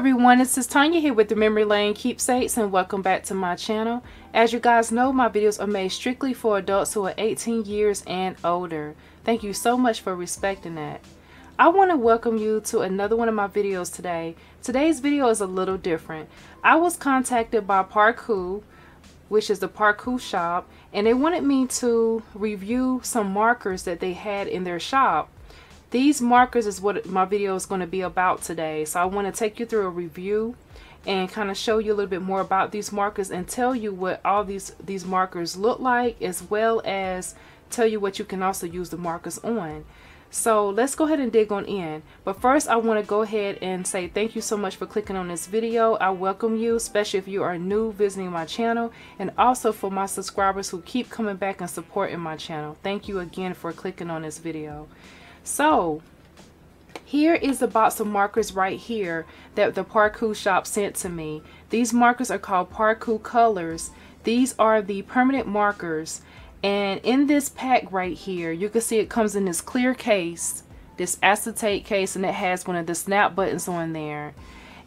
everyone, it's Tanya here with the Memory Lane Keepsakes, and welcome back to my channel. As you guys know, my videos are made strictly for adults who are 18 years and older. Thank you so much for respecting that. I want to welcome you to another one of my videos today. Today's video is a little different. I was contacted by Parkoo, which is the Parkoo shop, and they wanted me to review some markers that they had in their shop. These markers is what my video is going to be about today. So I want to take you through a review and kind of show you a little bit more about these markers and tell you what all these markers look like, as well as tell you what you can also use the markers on. So let's go ahead and dig on in. But first, I want to go ahead and say thank you so much for clicking on this video. I welcome you, especially if you are new visiting my channel, and also for my subscribers who keep coming back and supporting my channel. Thank you again for clicking on this video. So here is the box of markers right here that the Parkoo shop sent to me. These markers are called Parkoo colors. These are the permanent markers, and in this pack right here, you can see it comes in this clear case, this acetate case, and it has one of the snap buttons on there.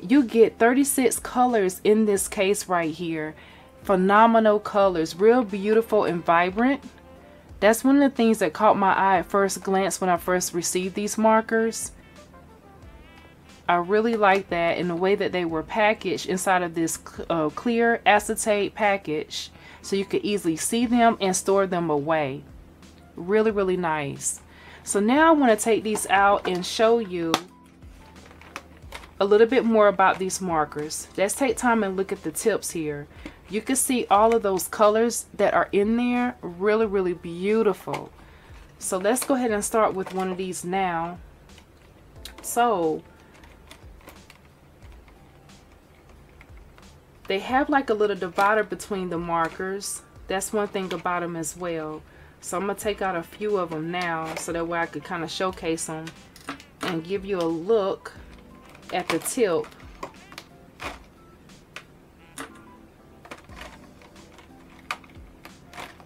You get 36 colors in this case right here. Phenomenal colors, real beautiful and vibrant. That's one of the things that caught my eye at first glance when I first received these markers. I really like that, and the way that they were packaged inside of this clear acetate package, so you could easily see them and store them away. Really, really nice. So now I want to take these out and show you a little bit more about these markers. Let's take time and look at the tips here. You can see all of those colors that are in there. Really, really beautiful. So let's go ahead and start with one of these now. So they have like a little divider between the markers. That's one thing about them as well. So I'm going to take out a few of them now, so that way I could kind of showcase them and give you a look at the tip.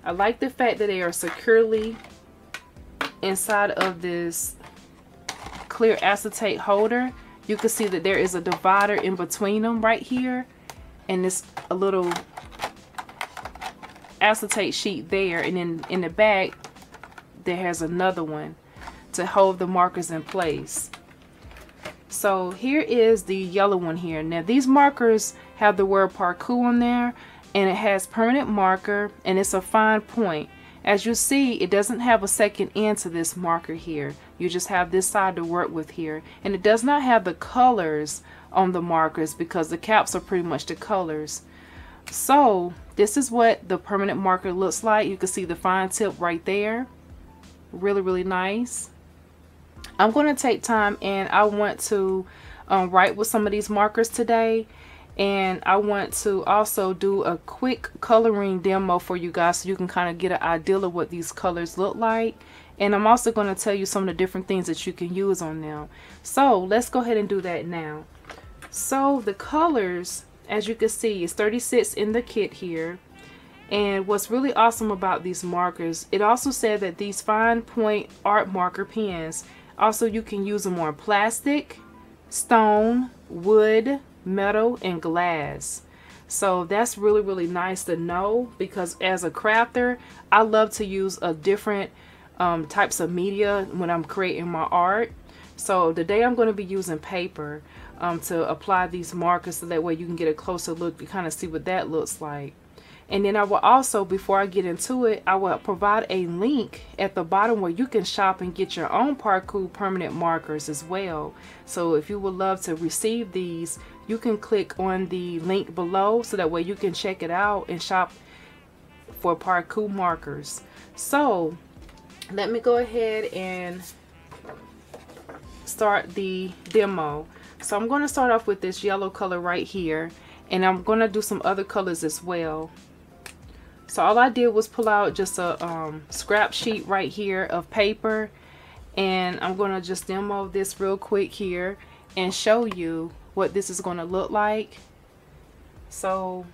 I like the fact that they are securely inside of this clear acetate holder. You can see that there is a divider in between them right here, and this a little acetate sheet there, and then in the back there has another one to hold the markers in place. So here is the yellow one here. Now these markers have the word Parkoo on there, and it has permanent marker, and it's a fine point. As you see, it doesn't have a second end to this marker here. You just have this side to work with here, and it does not have the colors on the markers because the caps are pretty much the colors. So this is what the permanent marker looks like. You can see the fine tip right there. Really, really nice. I'm going to take time, and I want to write with some of these markers today. And I want to also do a quick coloring demo for you guys, so you can kind of get an idea of what these colors look like. And I'm also going to tell you some of the different things that you can use on them. So let's go ahead and do that now. So the colors, as you can see, is 36 in the kit here. And what's really awesome about these markers, it also said that these fine point art marker pens, also you can use them on plastic, stone, wood, metal, and glass. So that's really, really nice to know, because as a crafter, I love to use a different types of media when I'm creating my art. So today I'm going to be using paper to apply these markers, so that way you can get a closer look to kind of see what that looks like. And then I will also, before I get into it, I will provide a link at the bottom where you can shop and get your own Parkoo permanent markers as well. So if you would love to receive these, you can click on the link below, so that way you can check it out and shop for Parkoo markers. So let me go ahead and start the demo. So I'm going to start off with this yellow color right here, and I'm going to do some other colors as well. So all I did was pull out just a scrap sheet right here of paper, and I'm going to just demo this real quick here and show you what this is going to look like. So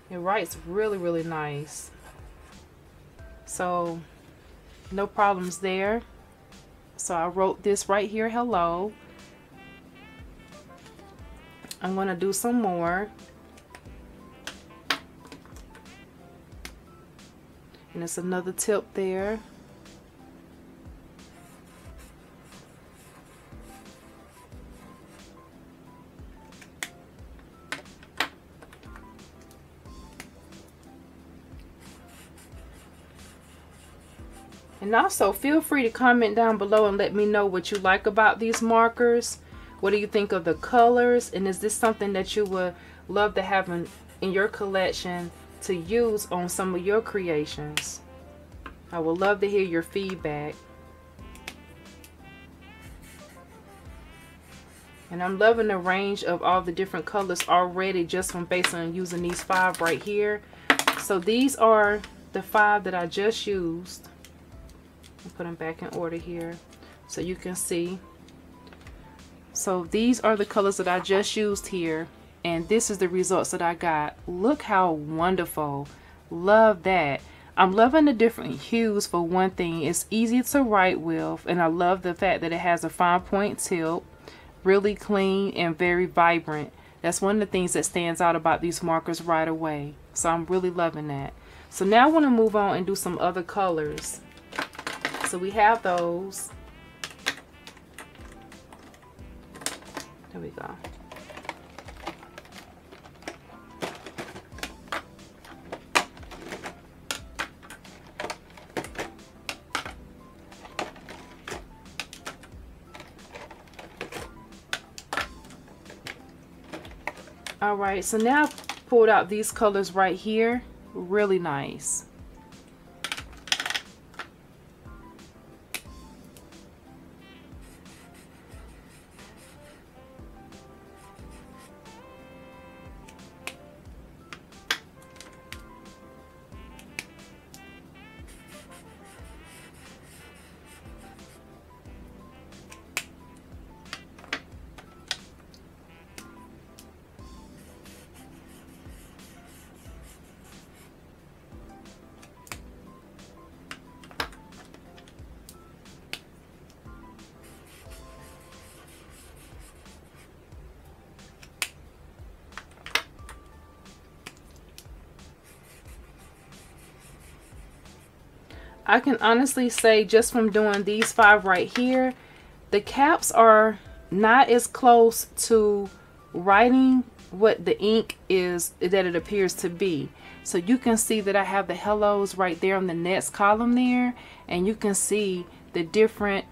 it writes really, really nice. So no problems there. So I wrote this right here, hello. I'm going to do some more. And it's another tip there. And also feel free to comment down below and let me know what you like about these markers. What do you think of the colors? And is this something that you would love to have in your collection to use on some of your creations? I would love to hear your feedback. And I'm loving the range of all the different colors already just from based on using these 5 right here. So these are the 5 that I just used. I'll put them back in order here so you can see. So these are the colors that I just used here, and this is the results that I got. Look how wonderful. Love that. I'm loving the different hues for one thing. It's easy to write with, and I love the fact that it has a fine point tip, really clean and very vibrant. That's one of the things that stands out about these markers right away. So I'm really loving that. So now I want to move on and do some other colors. So we have those. There we go. All right, so now I've pulled out these colors right here. Really nice. I can honestly say just from doing these 5 right here, the caps are not as close to writing what the ink is that it appears to be. So you can see that I have the hellos right there on the next column there, and you can see the different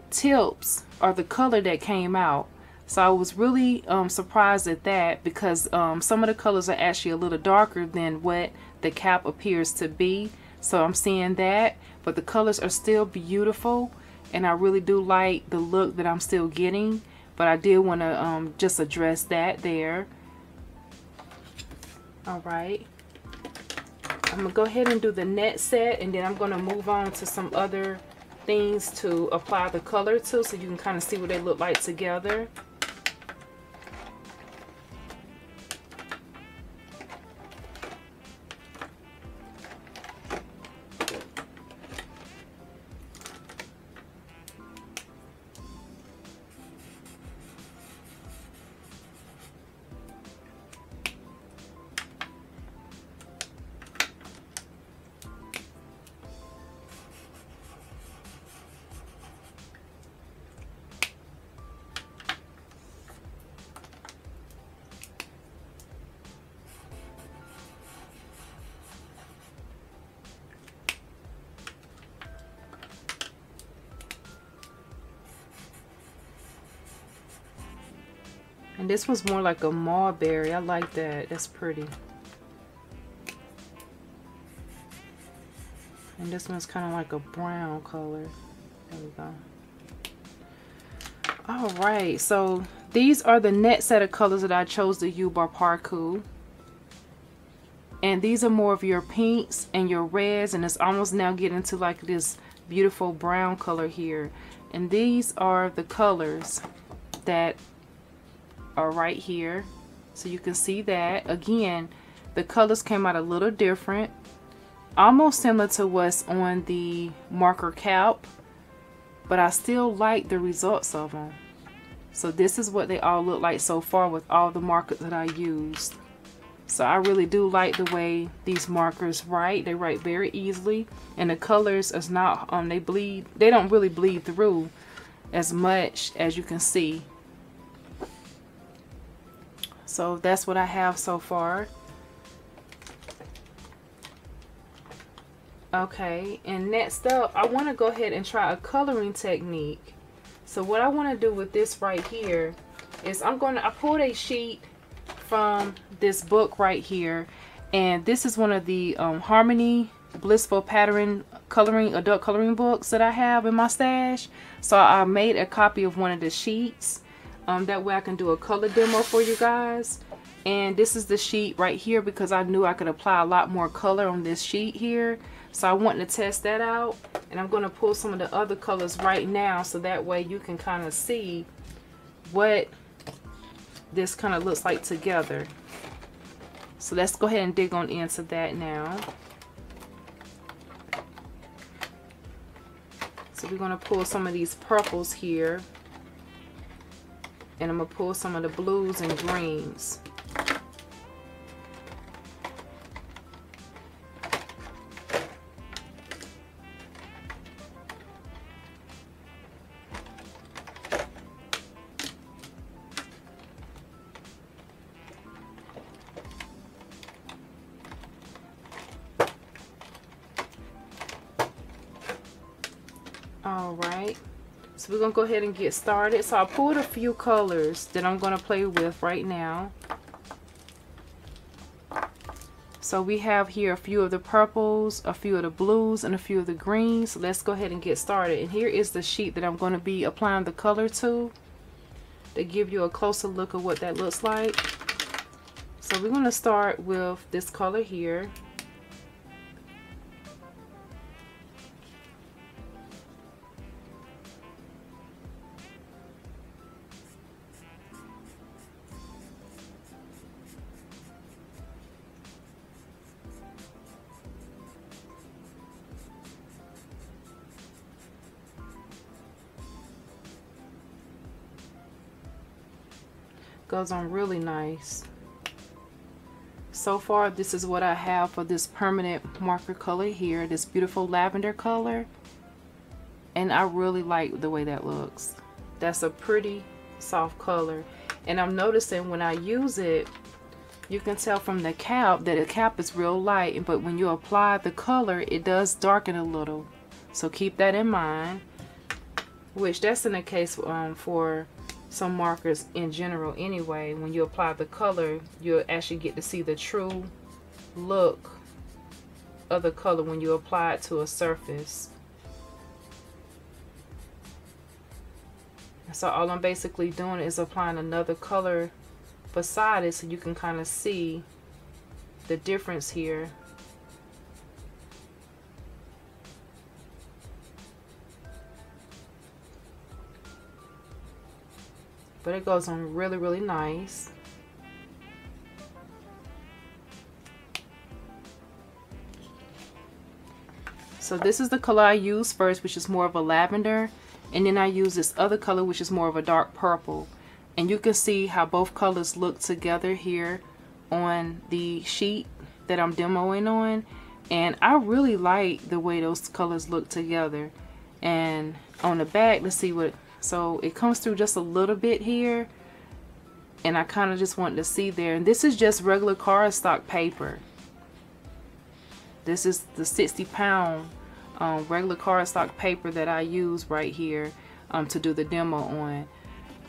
tips or the color that came out. So I was really surprised at that, because some of the colors are actually a little darker than what the cap appears to be. So I'm seeing that, but the colors are still beautiful, and I really do like the look that I'm still getting. But I did want to just address that there. All right, I'm gonna go ahead and do the net set, and then I'm gonna move on to some other things to apply the color to, so you can kind of see what they look like together. And this one's more like a mulberry. I like that. That's pretty. And this one's kind of like a brown color. There we go. All right, so these are the net set of colors that I chose to use by Parkoo. And these are more of your pinks and your reds, and it's almost now getting to like this beautiful brown color here. And these are the colors that are right here, so you can see that. Again, the colors came out a little different, almost similar to what's on the marker cap, but I still like the results of them. So this is what they all look like so far with all the markers that I used. So I really do like the way these markers write. They write very easily, and the colors is not they don't really bleed through as much, as you can see. So that's what I have so far. Okay, and next up, I want to go ahead and try a coloring technique. So what I want to do with this right here is I pulled a sheet from this book right here, and this is one of the Harmony Blissful Pattern coloring, adult coloring books that I have in my stash. So I made a copy of one of the sheets. That way I can do a color demo for you guys. And this is the sheet right here because I knew I could apply a lot more color on this sheet here. So I wanted to test that out, and I'm going to pull some of the other colors right now so that way you can kind of see what this kind of looks like together. So let's go ahead and dig on into that now. So we're going to pull some of these purples here, and I'm going to pull some of the blues and greens. Alright, so we're going to go ahead and get started. So I pulled a few colors that I'm going to play with right now. So we have here a few of the purples, a few of the blues, and a few of the greens. So let's go ahead and get started. And here is the sheet that I'm going to be applying the color to give you a closer look of what that looks like. So we're going to start with this color here. Goes on really nice. So far, this is what I have for this permanent marker color here, this beautiful lavender color, and I really like the way that looks. That's a pretty soft color, and I'm noticing when I use it, you can tell from the cap that the cap is real light, but when you apply the color, it does darken a little. So keep that in mind, which that's in the case for some markers in general anyway. When you apply the color, you'll actually get to see the true look of the color when you apply it to a surface. So all I'm basically doing is applying another color beside it so you can kind of see the difference here. But it goes on really, really nice. So this is the color I use first, which is more of a lavender. And then I use this other color, which is more of a dark purple. And you can see how both colors look together here on the sheet that I'm demoing on. And I really like the way those colors look together. And on the back, let's see what... So it comes through just a little bit here, and I kind of just want to see there. And this is just regular cardstock paper. This is the 60-pound regular cardstock paper that I use right here to do the demo on.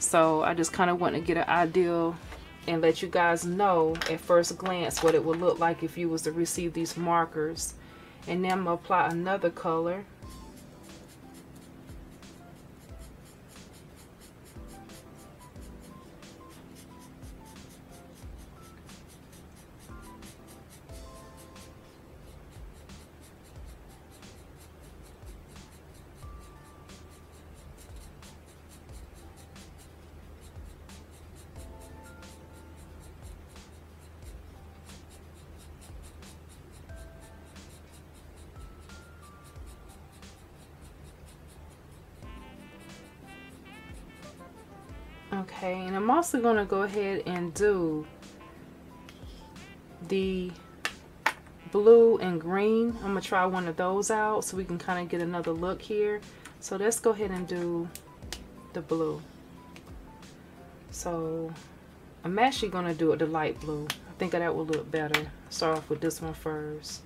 So I just kind of want to get an idea and let you guys know at first glance what it would look like if you was to receive these markers. And then I'm going to apply another color. Okay, and I'm also going to go ahead and do the blue and green. I'm going to try one of those out so we can kind of get another look here. So let's go ahead and do the blue. So I'm actually going to do it the light blue. I think that will look better. Start off with this one first.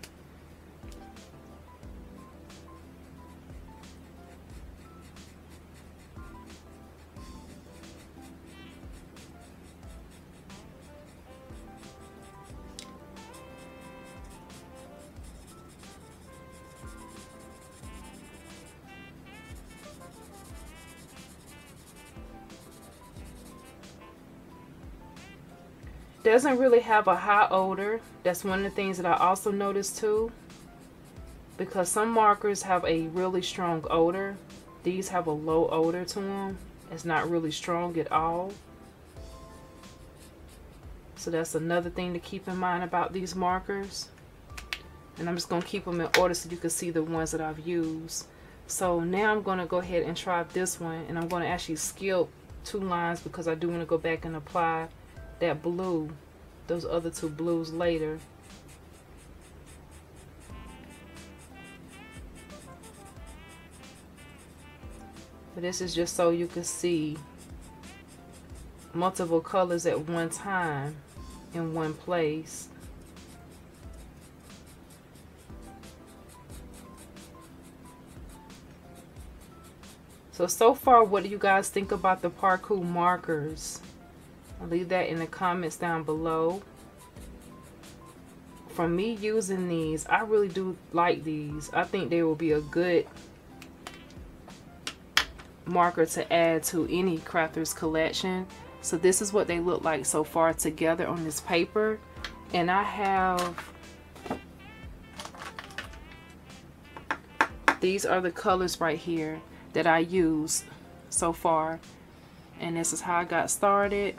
Doesn't really have a high odor. That's one of the things that I also noticed too, because some markers have a really strong odor. These have a low odor to them. It's not really strong at all. So that's another thing to keep in mind about these markers. And I'm just going to keep them in order so you can see the ones that I've used. So now I'm going to go ahead and try this one, and I'm going to actually skip 2 lines because I do want to go back and apply that blue, those other 2 blues later. But this is just so you can see multiple colors at one time in one place. So far, what do you guys think about the Parkoo markers? I'll leave that in the comments down below. From me using these, I really do like these. I think they will be a good marker to add to any crafter's collection. So this is what they look like so far together on this paper. And I have, these are the colors right here that I used so far. And this is how I got started.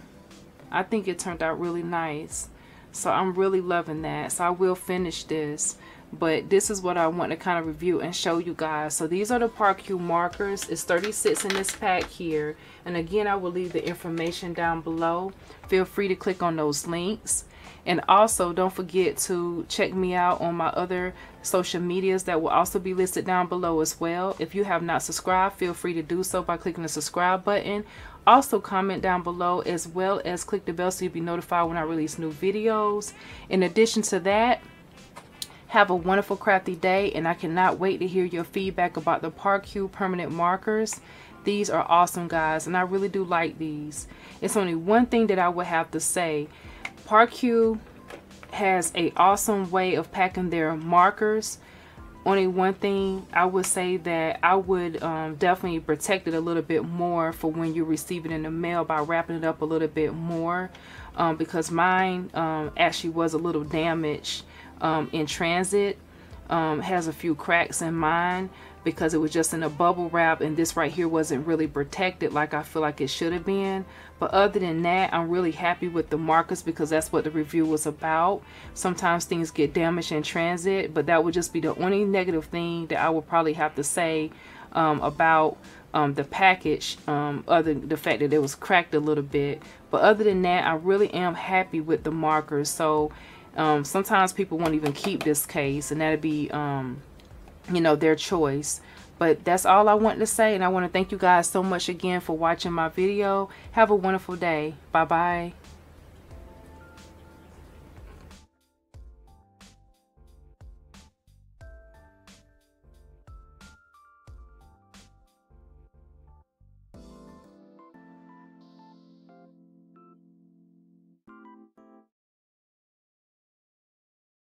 I think it turned out really nice. So I'm really loving that. So I will finish this. But this is what I want to kind of review and show you guys. So these are the Parkoo markers. It's 36 in this pack here. And again, I will leave the information down below. Feel free to click on those links. And also, don't forget to check me out on my other social medias that will also be listed down below as well. If you have not subscribed, feel free to do so by clicking the subscribe button. Also, comment down below as well as click the bell so you'll be notified when I release new videos. In addition to that, have a wonderful crafty day, and I cannot wait to hear your feedback about the Parkoo permanent markers. These are awesome, guys, and I really do like these. It's only one thing that I would have to say. Parkoo has an awesome way of packing their markers. Only one thing I would say that I would definitely protect it a little bit more for when you receive it in the mail by wrapping it up a little bit more, because mine actually was a little damaged in transit. Has a few cracks in mine because it was just in a bubble wrap, and this right here wasn't really protected like I feel like it should have been. But other than that, I'm really happy with the markers because that's what the review was about. Sometimes things get damaged in transit, but that would just be the only negative thing that I would probably have to say about the package, other than the fact that it was cracked a little bit. But other than that, I really am happy with the markers. So sometimes people won't even keep this case, and that'd be you know, their choice. But that's all I want to say, and I want to thank you guys so much again for watching my video. Have a wonderful day. Bye bye.